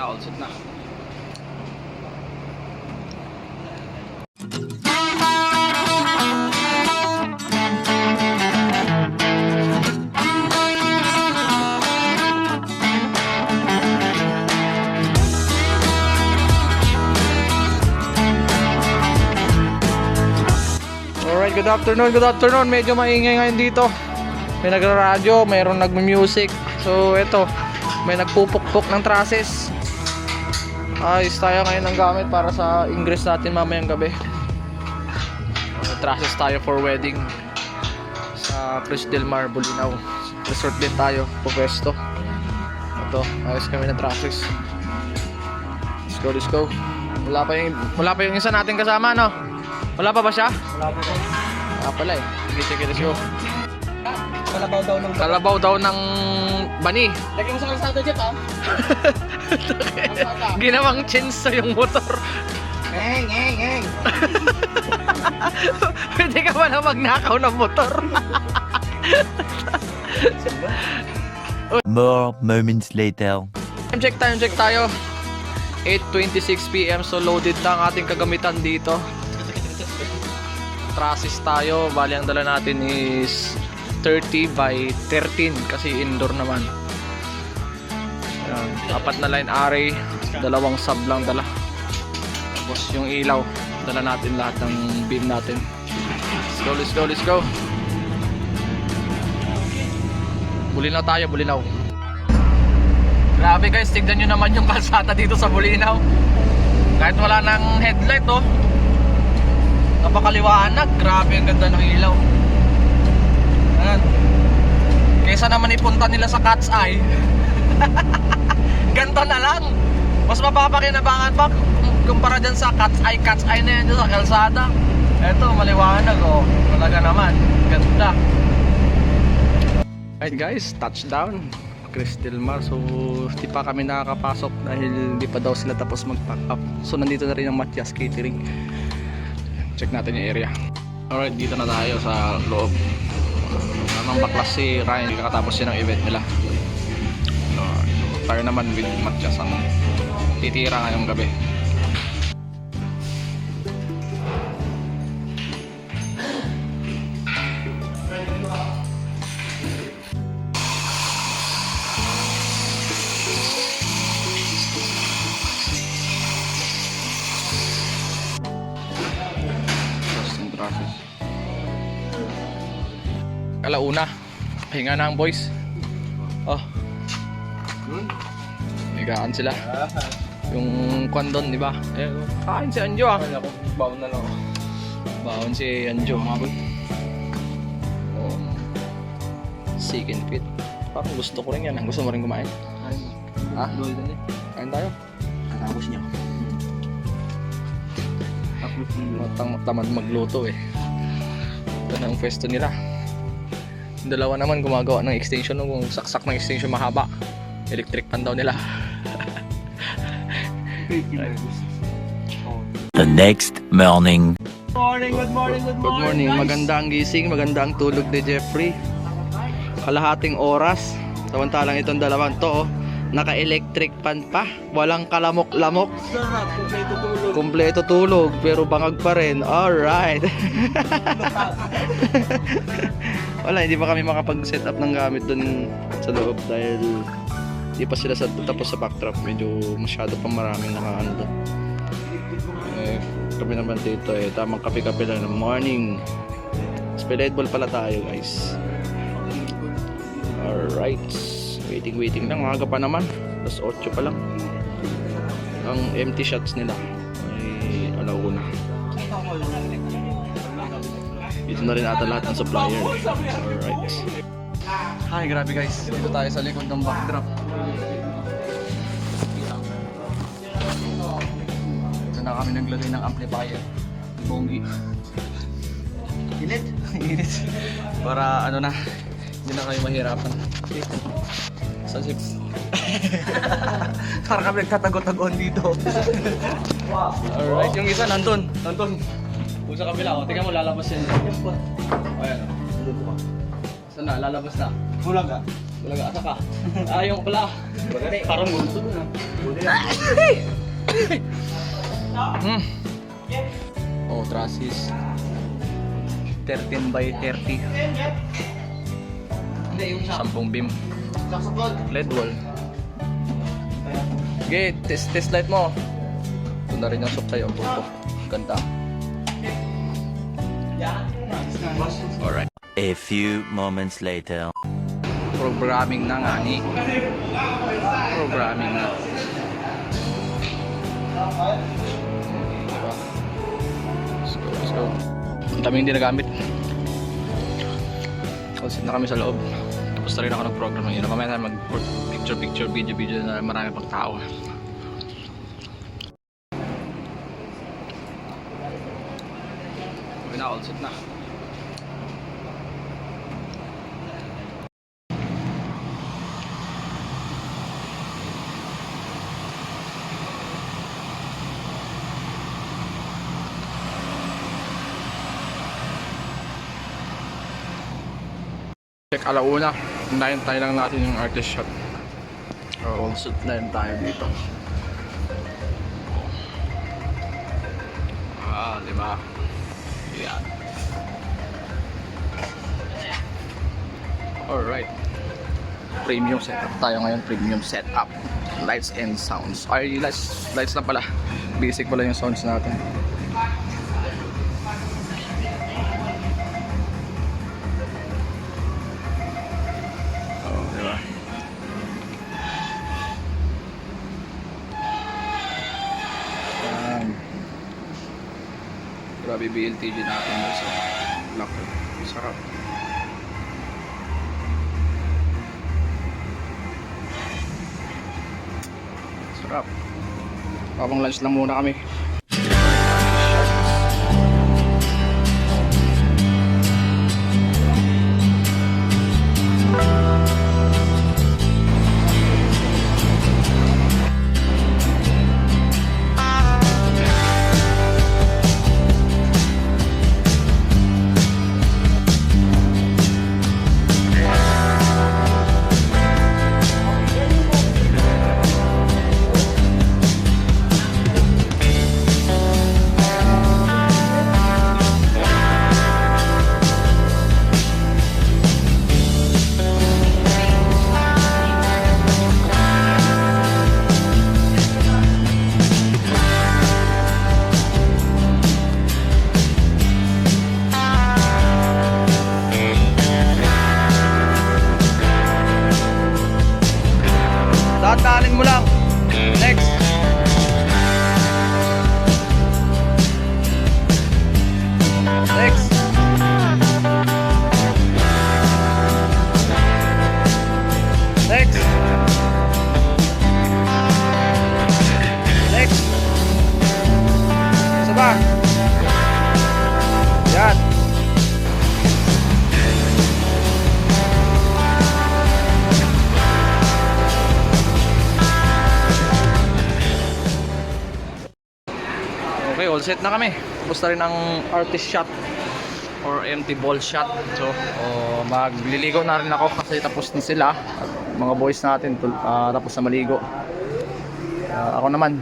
na, all set na. Alright, good afternoon, good afternoon. Medyo maingay ngayon dito. May nagra-radyo, mayroong nagmu-music. So ito, may nagpupukpok ng trusses. Ayos tayo ngayon ng gamit para sa ingress natin mamayang gabi. Trusses tayo for wedding sa Cruz Del Mar, Bolinao. Resort din tayo, pupwesto. Ito, ayos kami ng trusses. Let's go, let's go. Wala pa yung isa natin kasama, no? Wala pa ba siya? Wala po. Pala eh. Sige, let's go. Kalabaw daw ng Kalabaw daw ng bani. Lagyan mo sa kalsada, Jeff, ha? Ginawang chinsa yung motor. Ngeng. Pwede ka ba na magnakaw ng motor? More moments later. Time check tayo. 8:26 PM, so loaded na ang ating kagamitan dito. Trusses tayo, bali ang dala natin is 30 by 13 kasi indoor naman. Ayan, apat na line array, dalawang sub lang dala. Tapos yung ilaw, dala natin lahat ng beam natin. Let's go. Bulinaw tayo, Bulinaw. Grabe guys, tignan nyo naman yung kalsada dito sa Bulinaw. Kahit wala nang headlight, oh, napakaliwanag. Grabe ang ganda ng ilaw. Ayan. Kaysa naman ipunta nila sa Cat's Eye. Ganto na lang. Mas mapapakinabangan pa kumpara dyan sa Cat's Eye na yan dyan sa kalsada. Eto, maliwanag, oh. Talaga naman, ganda. Alright guys, touchdown Cruz Del Mar. So di pa kami nakakapasok dahil di pa daw sila tapos mag-pack up. So nandito na rin ang Matias Catering. Check natin yung area. Alright, dito na tayo sa loob. Namang baklas si Ryan, kakatapos yun ang event nila. Tayo naman with Matias ang titira ngayong gabi. Alauna, pahinga na ang boys. Oh, higaan sila. Yung kwandon, di ba? Eh, kain si Anjo, ah. Baon na lang. Baon si Anjo, mga boy. Oh, sick and fit. Parang gusto ko rin yan. Gusto mo rin kumain? Ha? Kain tayo. Katapos niya. Tamad magluto eh. Ito na ang pwesto nila. Yung dalawa naman gumagawa ng extension, kung saksak ng extension mahaba. Electric pan daw nila. The next morning. Good morning. Maganda ang gising, maganda ang tulog ni Jeffrey. Kalahating oras. Samantalang itong dalawang to, oh, naka-electric pan pa. Walang kalamok-lamok. Sarap, tulog. Kumpleto tulog, pero bangag pa rin. Alright. Wala, hindi pa kami makapag-set up ng gamit dun sa loob dahil hindi pa sila tapos sa backdrop. Medyo masyado pa maraming nakaano doon. Eh, kami naman dito eh, tamang kape-kape lang ng morning. Speled ball pala tayo guys. Alright. Waiting lang, maaga pa naman. Plus 8 pa lang. Ang empty shots nila ay alauna. Dito na rin ata lahat ng supplier. Alright. Hi, grabe guys. Dito tayo sa likod ng backdrop. Dito na kami naglagay ng amplifier. Bonggi. Init. Init. Para ano na, hindi na kayo mahirapan. Sa zip. Para kami nagtatago-tagoan dito. Alright, yung isa nandun. Kung sa kabila, oh, tingnan mo, lalabas yan. O, ayan, o. Saan na? Lalabas na. Kulang ka? Talaga ka. Ayaw pala. Parang gusto na. Oh, trusses. 13 by 30. 10 beam. LED wall. Okay, test light mo. Ito na rin yung soap sa'yo. Ganda. Alright. A few moments later. Programming na nga ni. Programming na. Diba? Let's go. Ang daming hindi nagamit. Concept na kami sa loob. Tapos na rin ako nag-program ng yun. Mamaya na mag-picture, video na marami pang tao. Okay na, all set na. Check alauna. Hintayin tayo lang natin yung artist shot. All set na yun tayo dito. Diba? Yan. Alright. Premium setup tayo ngayon. Premium setup. Lights and sounds. Ay, lights na pala. Basic pala yung sounds natin. Diba? Grabe BLTG natin sa locker. Sarap. Sarap. Habang lunch lang muna kami. Tataanin mo lang. Next. Next. Next. Next. Isa pa. Yan. Okay, all set na kami. Tapos na rin ang artist shot or empty ball shot. So, magliligo na rin ako kasi tapos na sila. At mga boys natin tapos na maligo. Ako naman,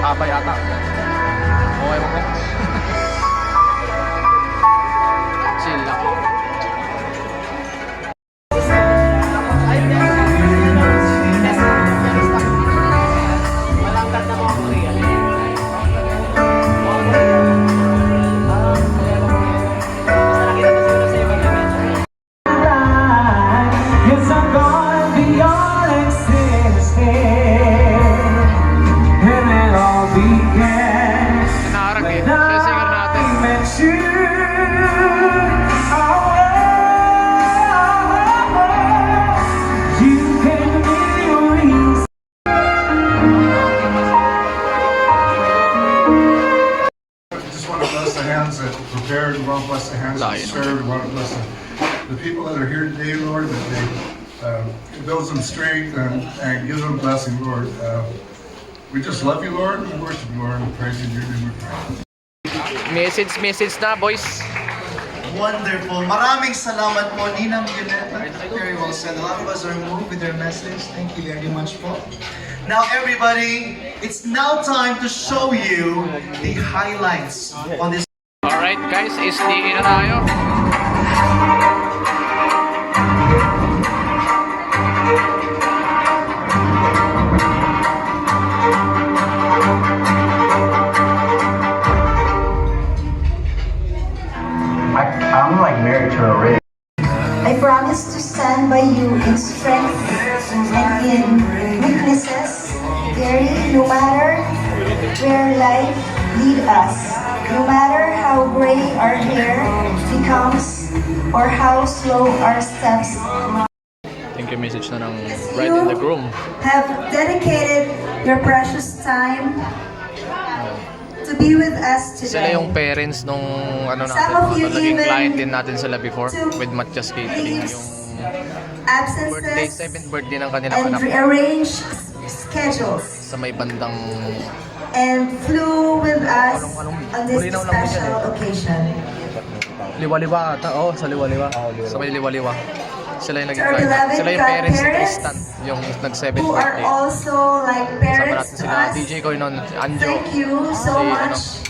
Abay ata. Okay mo po. Chill lang. Yes, I'm gonna be all existing, and it all began Naharag eh. when Kaya singer natin. I met you. Oh, you gave me a reason. Just want to bless the hands that prepared, we want to bless the hands that Lion. served, we want to bless the people that are here today, Lord, that they build them strength and give them blessing, Lord. We just love you, Lord, we worship you, Lord, and praise you in your name we pray. Message na boys. Wonderful. Maraming salamat po, Ninang Yuneta. Very well said. A lot of us are moved with their message. Thank you very much po. Now everybody, it's now time to show you the highlights on this. Alright guys, SDA na tayo. I'm like married to a rig. I promise to stand by you in strength and in weaknesses, Gary, no matter where life lead us, no matter how gray our hair becomes or how slow our steps. Thank you message na ng bride and the groom. Have dedicated your precious time to be with us Sila today. yung parents nung ano natin, Some of you naging even client din natin sila before to with Matchas Catering. Yung birthday, Absences 7th birthday ng kanilang and anak rearrange schedules. sa may bandang And flew with us on this Malinaw lang din yan special occasion. Liwaliwa ata. Oo, sa Liwaliwa. Sa may Liwaliwa. Sila yung naging To our client. beloved Sila yung parents ni godparents Tristan, yung nag-7th Who are birthday. also like Sama parents natin to sila us. DJ ko yun, Anjo. Thank you so Si, much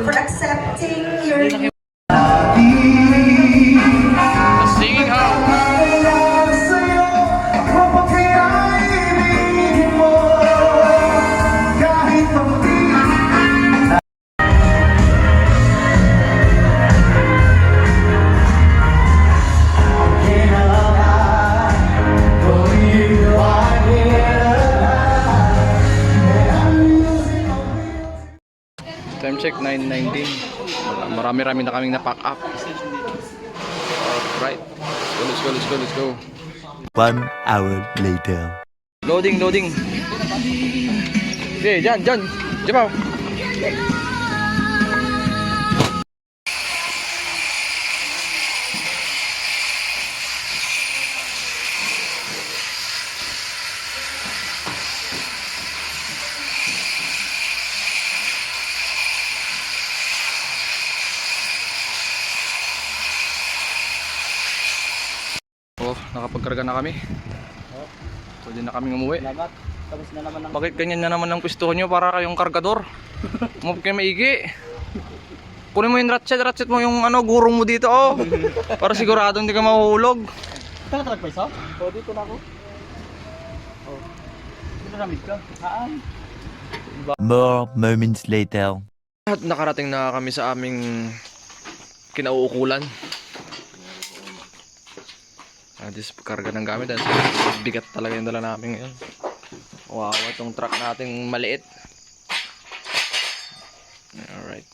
for accepting your The Singing House. Sa'yo, mapagkaibigin mo, kahit pag-ibig. Time check, 9:19. Marami-rami na kaming na-pack up. Alright. Let's go, let's go, let's go. 1 hour later. Loading, loading. Okay, dyan. Diyan. Oh, nakapagkarga na kami. Pwede na kaming umuwi. Bakit ganyan na naman ang pwestuhan nyo para kayong kargador? Huwag kayo maigi. Kunin mo yung ratchet mo yung gurong mo dito, oh. Para sigurado hindi ka mahuhulog. More moments later. At nakarating na kami sa aming kinauukulan. This karga ng gamit dahil bigat talaga yung dala namin ngayon. Wow, itong truck nating maliit. Alright.